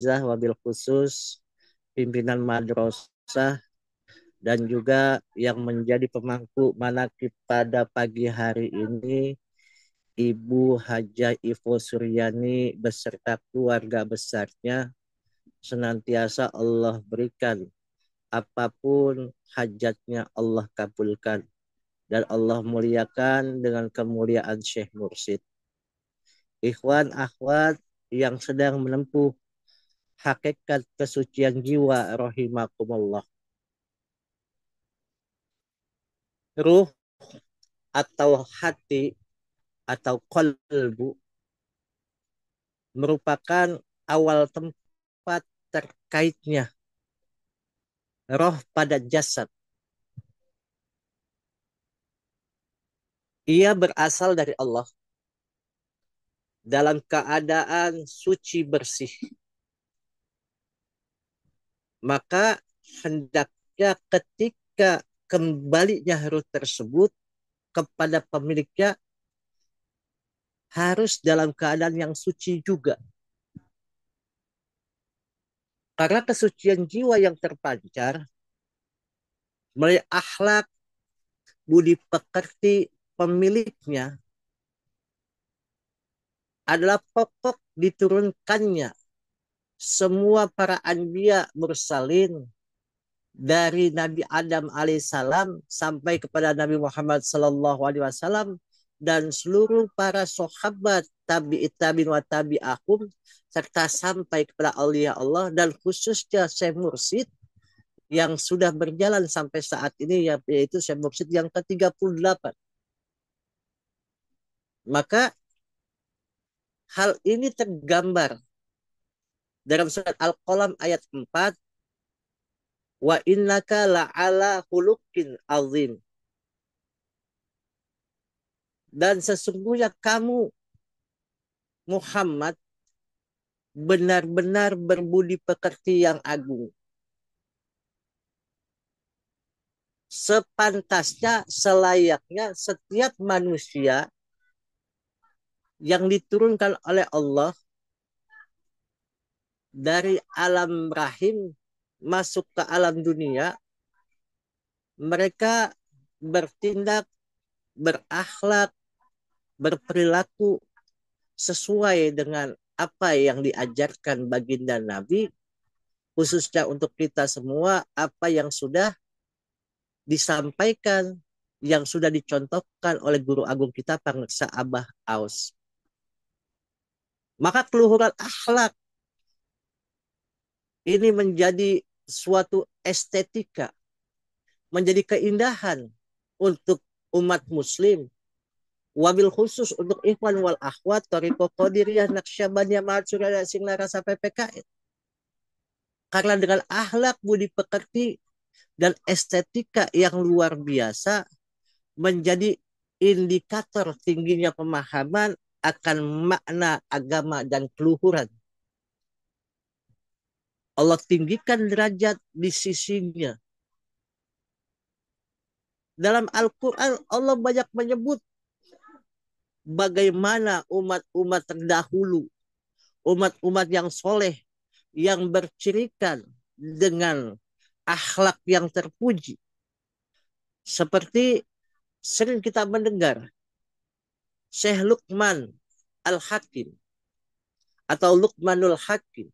wabil khusus pimpinan madrasah dan juga yang menjadi pemangku manaqib pada pagi hari ini Ibu Hajah Ivo Suryani beserta keluarga besarnya, senantiasa Allah berikan apapun hajatnya Allah kabulkan dan Allah muliakan dengan kemuliaan Syekh Mursyid. Ikhwan akhwat yang sedang menempuh hakikat kesucian jiwa rahimakumullah. Ruh atau hati atau qalbu merupakan awal tempat terkaitnya roh pada jasad. Ia berasal dari Allah dalam keadaan suci bersih. Maka hendaknya ketika kembalinya roh tersebut kepada pemiliknya harus dalam keadaan yang suci juga. Karena kesucian jiwa yang terpancar melalui akhlak, budi pekerti pemiliknya adalah pokok diturunkannya semua para anbiya mursalin dari Nabi Adam alaihissalam sampai kepada Nabi Muhammad sallallahu alaihi wasallam dan seluruh para sahabat tabi'in wa tabi'ahum serta sampai kepada aulia Allah dan khususnya Syekh Mursyid yang sudah berjalan sampai saat ini yaitu Syekh Mursyid yang ke-38. Maka hal ini tergambar dalam surat Al-Qalam ayat 4, wa innaka la'ala khuluqin azim. Dan sesungguhnya kamu Muhammad benar-benar berbudi pekerti yang agung. Sepantasnya, selayaknya setiap manusia yang diturunkan oleh Allah dari alam rahim masuk ke alam dunia, mereka bertindak, berakhlak, berperilaku sesuai dengan apa yang diajarkan baginda Nabi, khususnya untuk kita semua, apa yang sudah disampaikan, yang sudah dicontohkan oleh guru agung kita, Pangreksa Abah Aus. Maka keluhuran akhlak ini menjadi suatu estetika, menjadi keindahan untuk umat muslim, wabil khusus untuk ikhwan wal akhwat Thariqah Qadiriyah Naqsyabandiyah Mahatsura Singlara sampai PKN. Karena dengan akhlak, budi pekerti dan estetika yang luar biasa menjadi indikator tingginya pemahaman akan makna agama dan keluhuran. Allah tinggikan derajat di sisinya. Dalam Al-Quran Allah banyak menyebut bagaimana umat-umat terdahulu, umat-umat yang soleh, yang bercirikan dengan akhlak yang terpuji. Seperti sering kita mendengar Syekh Luqman Al-Hakim atau Luqmanul Hakim.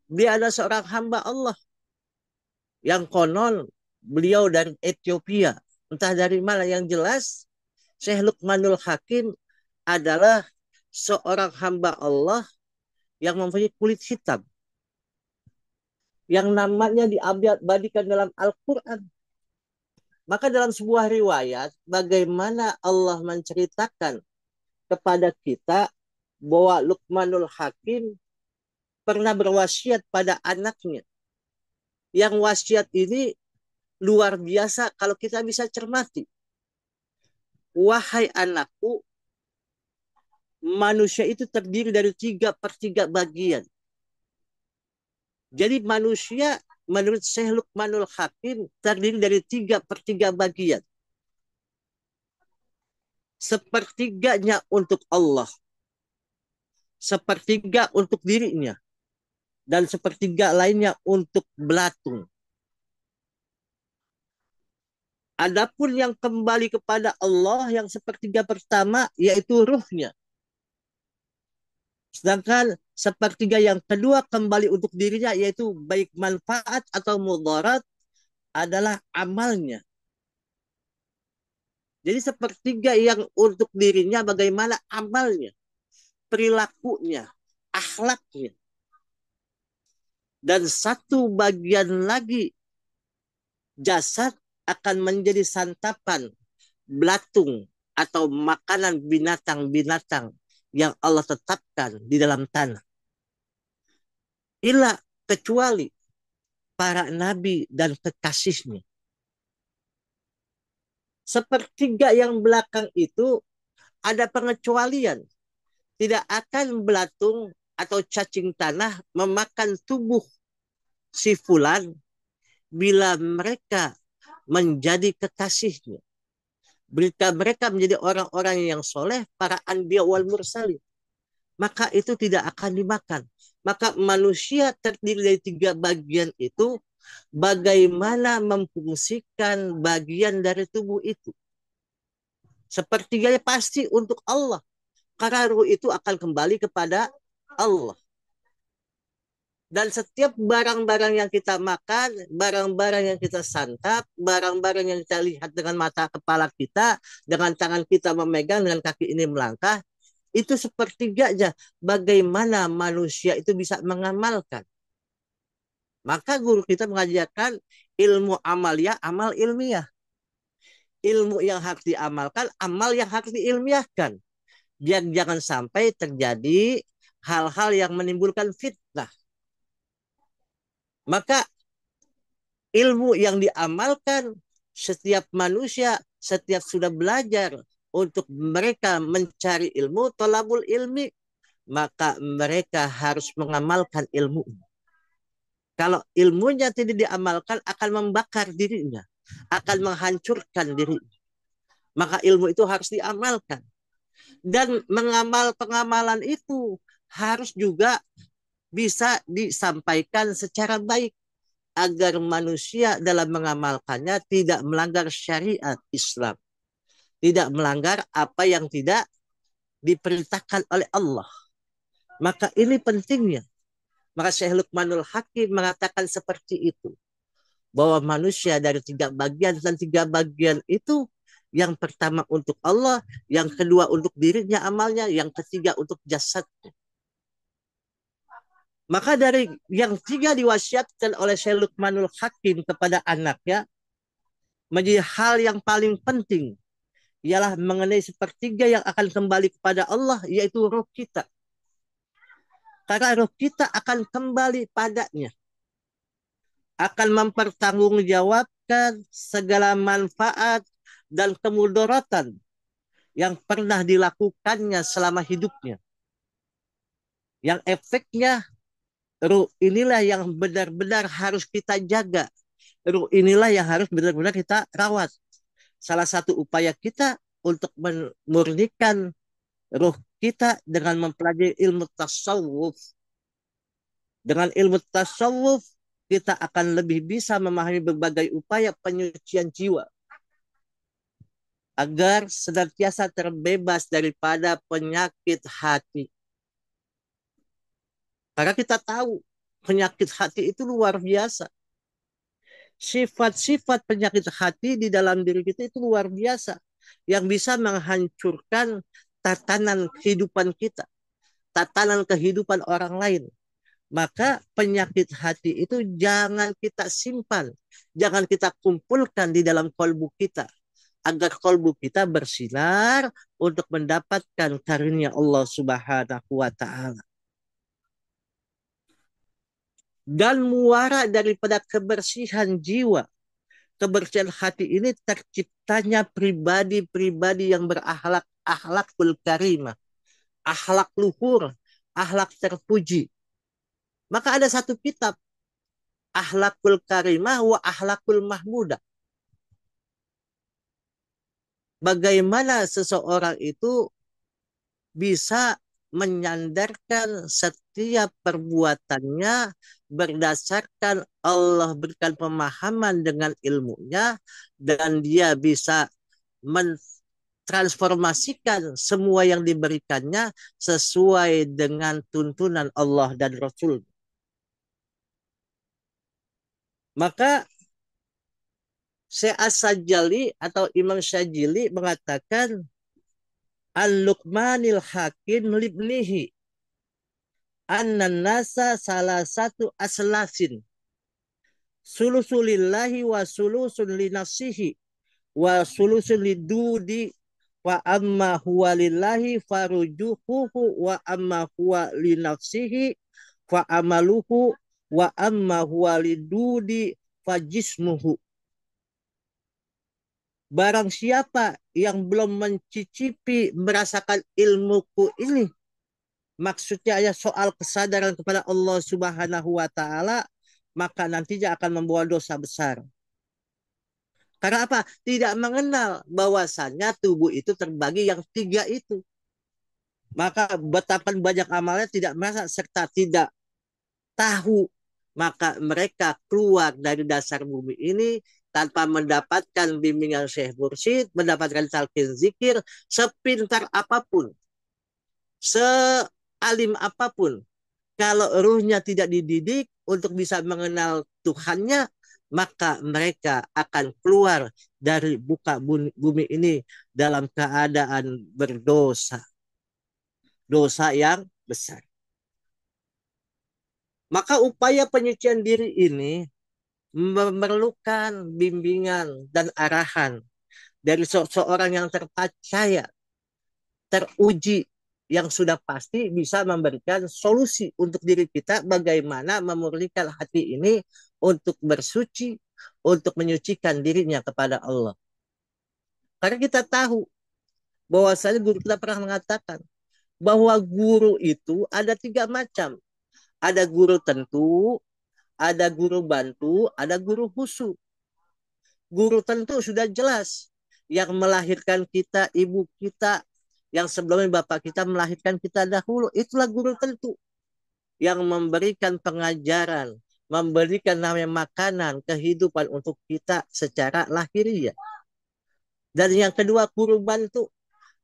Dia ada seorang hamba Allah yang konon beliau dari Ethiopia. Entah dari mana, yang jelas Syekh Luqmanul Hakim adalah seorang hamba Allah yang mempunyai kulit hitam. Yang namanya diabadikan dalam Al-Quran. Maka dalam sebuah riwayat, bagaimana Allah menceritakan kepada kita bahwa Luqmanul Hakim pernah berwasiat pada anaknya. Yang wasiat ini luar biasa kalau kita bisa cermati. Wahai anakku, manusia itu terdiri dari 3/3 bagian. Jadi manusia menurut Syekh Luqmanul Hakim terdiri dari 3/3 bagian. Sepertiganya untuk Allah. Sepertiga untuk dirinya. dan sepertiga lainnya untuk belatung. Adapun yang kembali kepada Allah yang sepertiga pertama yaitu ruhnya. Sedangkan sepertiga yang kedua kembali untuk dirinya yaitu baik manfaat atau mudarat adalah amalnya. Jadi sepertiga yang untuk dirinya bagaimana amalnya, perilakunya, akhlaknya. Dan satu bagian lagi jasad akan menjadi santapan belatung atau makanan binatang-binatang yang Allah tetapkan di dalam tanah. Ila kecuali para nabi dan kekasihnya. Sepertiga yang belakang itu ada pengecualian. Tidak akan belatung atau cacing tanah memakan tubuh si fulan bila mereka menjadi kekasihnya. Berita mereka menjadi orang-orang yang soleh, para anbiya wal mursalin. Maka itu tidak akan dimakan. Maka manusia terdiri dari tiga bagian itu, bagaimana memfungsikan bagian dari tubuh itu. Sepertiganya pasti untuk Allah. Karena ruh itu akan kembali kepada Allah. Dan setiap barang-barang yang kita makan, barang-barang yang kita santap, barang-barang yang kita lihat dengan mata kepala kita, dengan tangan kita memegang, dengan kaki ini melangkah, itu sepertiganya bagaimana manusia itu bisa mengamalkan. Maka guru kita mengajarkan ilmu amalia, amal ilmiah. Ilmu yang harus diamalkan, amal yang harus diilmiahkan. Biar jangan sampai terjadi hal-hal yang menimbulkan fitnah. Maka ilmu yang diamalkan setiap manusia, setiap sudah belajar untuk mereka mencari ilmu, tolabul ilmi, maka mereka harus mengamalkan ilmu. Kalau ilmunya tidak diamalkan akan membakar dirinya, akan menghancurkan dirinya. Maka ilmu itu harus diamalkan. Dan mengamal pengamalan itu harus juga bisa disampaikan secara baik agar manusia dalam mengamalkannya tidak melanggar syariat Islam, tidak melanggar apa yang tidak diperintahkan oleh Allah. Maka ini pentingnya. Maka Syekh Luqmanul Hakim mengatakan seperti itu. Bahwa manusia dari tiga bagian dan tiga bagian itu yang pertama untuk Allah, yang kedua untuk dirinya amalnya, yang ketiga untuk jasadnya. Maka dari yang tiga diwasiatkan oleh Syekh Luqmanul Hakim kepada anaknya menjadi hal yang paling penting ialah mengenai sepertiga yang akan kembali kepada Allah yaitu roh kita. Karena roh kita akan kembali padanya. Akan mempertanggungjawabkan segala manfaat dan kemudaratan yang pernah dilakukannya selama hidupnya. Yang efeknya ruh inilah yang benar-benar harus kita jaga. Ruh inilah yang harus benar-benar kita rawat. Salah satu upaya kita untuk memurnikan ruh kita dengan mempelajari ilmu tasawuf. Dengan ilmu tasawuf, kita akan lebih bisa memahami berbagai upaya penyucian jiwa. Agar senantiasa terbebas daripada penyakit hati. Karena kita tahu penyakit hati itu luar biasa. Sifat-sifat penyakit hati di dalam diri kita itu luar biasa. Yang bisa menghancurkan tatanan kehidupan kita. Tatanan kehidupan orang lain. Maka penyakit hati itu jangan kita simpan. Jangan kita kumpulkan di dalam kolbu kita. Agar kolbu kita bersinar untuk mendapatkan karunia Allah Subhanahu wa Ta'ala. Dan muara daripada kebersihan jiwa, kebersihan hati ini terciptanya pribadi-pribadi yang berakhlak, akhlakul karimah, akhlak luhur, akhlak terpuji. Maka ada satu kitab, Akhlakul Karimah wa Akhlakul Mahmudah. Bagaimana seseorang itu bisa menyandarkan setiap perbuatannya berdasarkan Allah berikan pemahaman dengan ilmunya, dan dia bisa mentransformasikan semua yang diberikannya sesuai dengan tuntunan Allah dan Rasul. Maka Syekh As-Sajali atau Imam Syajili mengatakan Al-Luqmanil Hakim libnihi annan nasa salah satu aslasin sulusulillahi wa sulusun linafsihi wa sulusun lidudi wa amma huwa lillahi farujuhuhu wa amma huwa linafsihi fa amaluhu wa amma huwa lidudi fajismuhu. Barang siapa yang belum mencicipi merasakan ilmuku ini, maksudnya ya soal kesadaran kepada Allah Subhanahu wa taala, maka nantinya akan membawa dosa besar. Karena apa? Tidak mengenal bahwasannya tubuh itu terbagi yang tiga itu. Maka betapa banyak amalnya tidak merasa serta tidak tahu. Maka mereka keluar dari dasar bumi ini tanpa mendapatkan bimbingan Syekh Mursyid, mendapatkan talqin zikir, sepintar apapun, sealim apapun. Kalau ruhnya tidak dididik untuk bisa mengenal Tuhannya, maka mereka akan keluar dari buka bumi ini dalam keadaan berdosa. Dosa yang besar. Maka upaya penyucian diri ini memerlukan bimbingan dan arahan dari seorang yang terpercaya, teruji, yang sudah pasti bisa memberikan solusi untuk diri kita bagaimana memurnikan hati ini untuk bersuci, untuk menyucikan dirinya kepada Allah. Karena kita tahu bahwasanya guru kita pernah mengatakan bahwa guru itu ada tiga macam. Ada guru tentu, ada guru bantu, ada guru khusus. Guru tentu sudah jelas, yang melahirkan kita, ibu kita, yang sebelumnya bapak kita melahirkan kita dahulu, itulah guru tentu. Yang memberikan pengajaran, memberikan namanya makanan, kehidupan untuk kita secara lahiriah. Dan yang kedua guru bantu,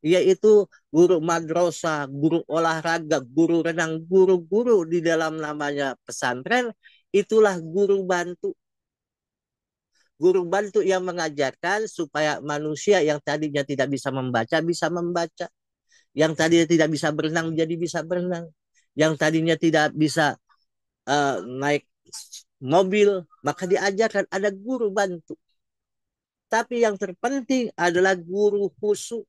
yaitu guru madrasah, guru olahraga, guru renang, guru-guru di dalam namanya pesantren, itulah guru bantu. Guru bantu yang mengajarkan supaya manusia yang tadinya tidak bisa membaca. Yang tadinya tidak bisa berenang menjadi bisa berenang. Yang tadinya tidak bisa naik mobil, maka diajarkan ada guru bantu. Tapi yang terpenting adalah guru khusus.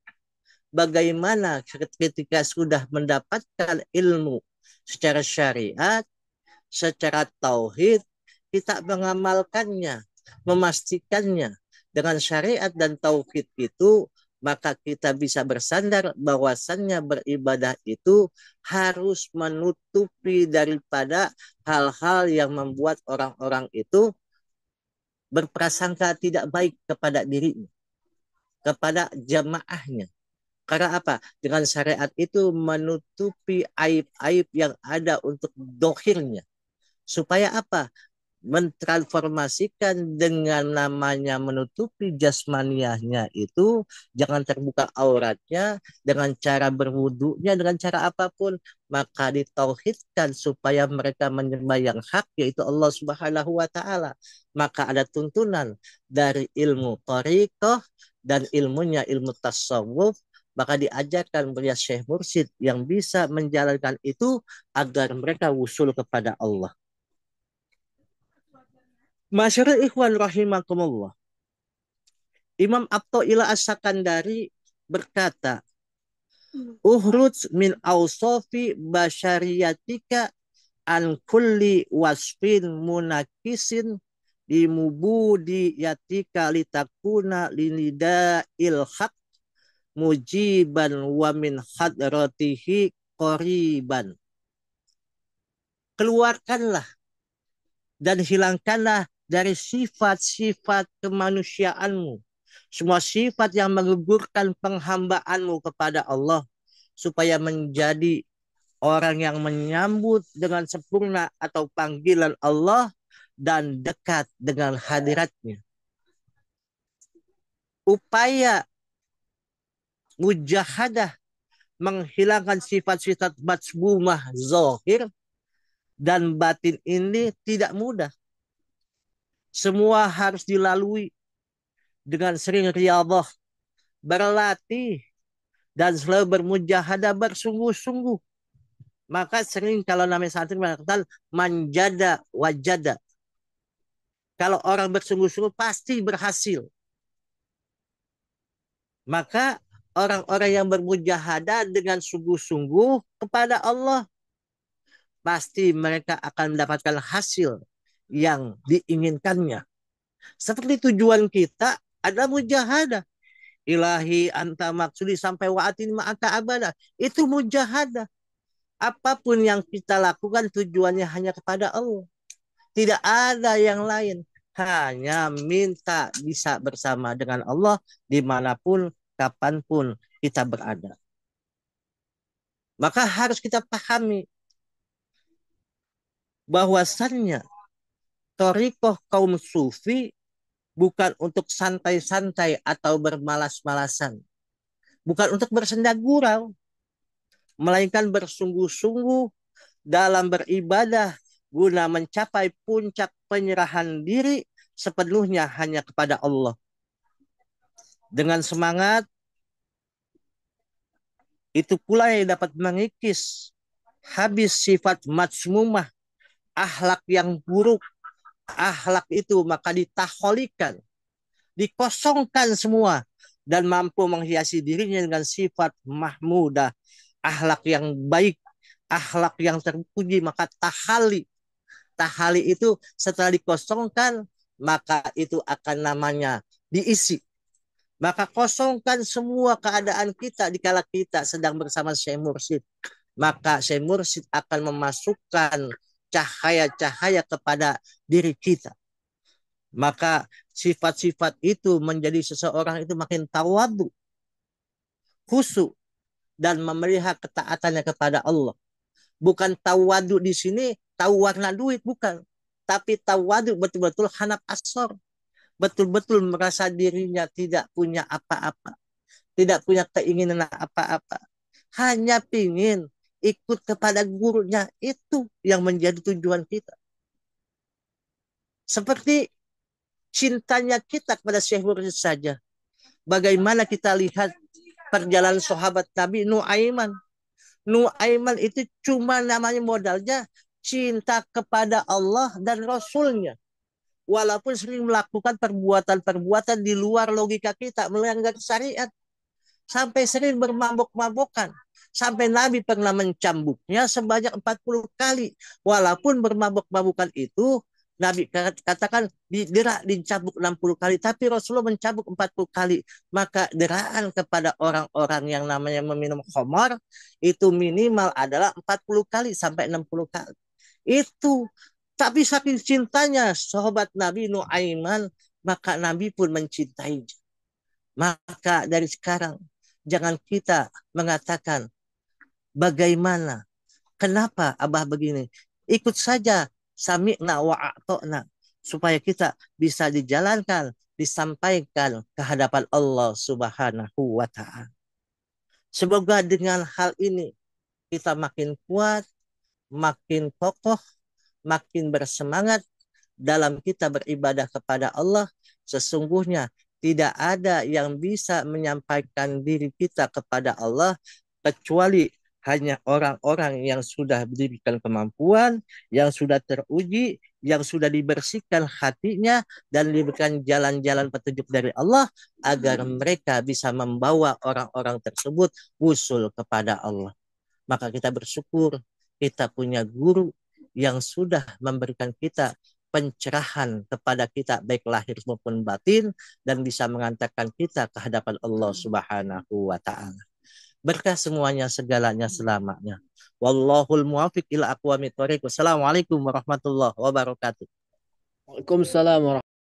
Bagaimana ketika sudah mendapatkan ilmu secara syariat, secara tauhid, kita mengamalkannya, memastikannya dengan syariat dan tauhid itu, maka kita bisa bersandar bahwasannya beribadah itu harus menutupi daripada hal-hal yang membuat orang-orang itu berprasangka tidak baik kepada dirinya, kepada jamaahnya. Karena apa? Dengan syariat itu menutupi aib-aib yang ada untuk dohirnya. Supaya apa? Mentransformasikan dengan namanya menutupi jasmaniahnya itu, jangan terbuka auratnya dengan cara berwudunya, dengan cara apapun, maka ditauhidkan supaya mereka menyembah yang hak, yaitu Allah Subhanahu wa taala. Maka ada tuntunan dari ilmu thariqah dan ilmunya ilmu tasawuf, maka diajarkan oleh Syekh Mursyid yang bisa menjalankan itu agar mereka wusul kepada Allah. Masyarakat ikhwan rahimakumullah. Imam Athaillah As-Sakandari berkata, "Uhruj min awsafi basyariyatika an kulli wasfin munakisin limubudi yatika litakuna linida ilhaq mujiban wa min hadratihi qoriban." Keluarkanlah dan hilangkanlah dari sifat-sifat kemanusiaanmu, semua sifat yang menggugurkan penghambaanmu kepada Allah, supaya menjadi orang yang menyambut dengan sempurna atau panggilan Allah dan dekat dengan hadiratnya. Upaya mujahadah menghilangkan sifat-sifat matsbumah zahir dan batin ini tidak mudah. Semua harus dilalui dengan sering riyadhah, berlatih, dan selalu bermujahadah bersungguh-sungguh. Maka sering kalau namanya santri mengatakan manjada wajada. Kalau orang bersungguh-sungguh pasti berhasil. Maka orang-orang yang bermujahadah dengan sungguh-sungguh kepada Allah, pasti mereka akan mendapatkan hasil yang diinginkannya. Seperti tujuan kita adalah mujahadah. Ilahi anta maksudi sampai waatin ma'aka abada. Itu mujahadah. Apapun yang kita lakukan tujuannya hanya kepada Allah. Tidak ada yang lain. Hanya minta bisa bersama dengan Allah dimanapun, kapanpun kita berada. Maka harus kita pahami bahwasannya Torikoh kaum sufi bukan untuk santai-santai atau bermalas-malasan. Bukan untuk bersenda gurau. Melainkan bersungguh-sungguh dalam beribadah guna mencapai puncak penyerahan diri sepenuhnya hanya kepada Allah. Dengan semangat, itu pula yang dapat mengikis habis sifat matsmumah, akhlak yang buruk. Akhlak itu maka ditaholikan, dikosongkan semua, dan mampu menghiasi dirinya dengan sifat mahmudah, akhlak yang baik, akhlak yang terpuji. Maka tahali. Tahali itu setelah dikosongkan, maka itu akan namanya diisi. Maka kosongkan semua keadaan kita dikala kita sedang bersama Syekh Mursyid. Maka Syekh Mursyid akan memasukkan cahaya-cahaya kepada diri kita. Maka sifat-sifat itu menjadi seseorang itu makin tawadu, khusyuk, dan memelihara ketaatannya kepada Allah. Bukan tawadu di sini tahu warna duit, bukan. Tapi tawadu betul-betul hanap asor. Betul-betul merasa dirinya tidak punya apa-apa. Tidak punya keinginan apa-apa. Hanya pingin ikut kepada gurunya. Itu yang menjadi tujuan kita. Seperti cintanya kita kepada Syekh Mursyid saja. Bagaimana kita lihat perjalanan sahabat Nabi Nuaiman. Nuaiman itu cuma namanya modalnya cinta kepada Allah dan Rasulnya. Walaupun sering melakukan perbuatan-perbuatan di luar logika kita, melanggar syariat. Sampai sering bermabok-mabokan. Sampai Nabi pernah mencambuknya sebanyak 40 kali. Walaupun bermabok-mabokan itu, Nabi katakan diderak dicambuk 60 kali. Tapi Rasulullah mencambuk 40 kali. Maka deraan kepada orang-orang yang namanya meminum khamar, itu minimal adalah 40 kali sampai 60 kali. Itu. Tapi saking cintanya sahabat Nabi Nuaiman, maka Nabi pun mencintai. Maka dari sekarang, jangan kita mengatakan, bagaimana, kenapa Abah begini. Ikut saja, sami'na wa a'to'na. Supaya kita bisa dijalankan, disampaikan ke hadapan Allah Subhanahu wa Ta'ala. Semoga dengan hal ini kita makin kuat, makin kokoh, makin bersemangat dalam kita beribadah kepada Allah. Sesungguhnya tidak ada yang bisa menyampaikan diri kita kepada Allah kecuali hanya orang-orang yang sudah diberikan kemampuan, yang sudah teruji, yang sudah dibersihkan hatinya, dan diberikan jalan-jalan petunjuk dari Allah, agar mereka bisa membawa orang-orang tersebut usul kepada Allah. Maka kita bersyukur kita punya guru yang sudah memberikan kita pencerahan kepada kita baik lahir maupun batin, dan bisa mengantarkan kita ke hadapan Allah Subhanahu wa Ta'ala. Berkah semuanya, segalanya, selamanya. Wallahul muwafiq ila aqwamit thoriq. Wassalamualaikum warahmatullahi wabarakatuh. Waalaikumsalam warahmatullahi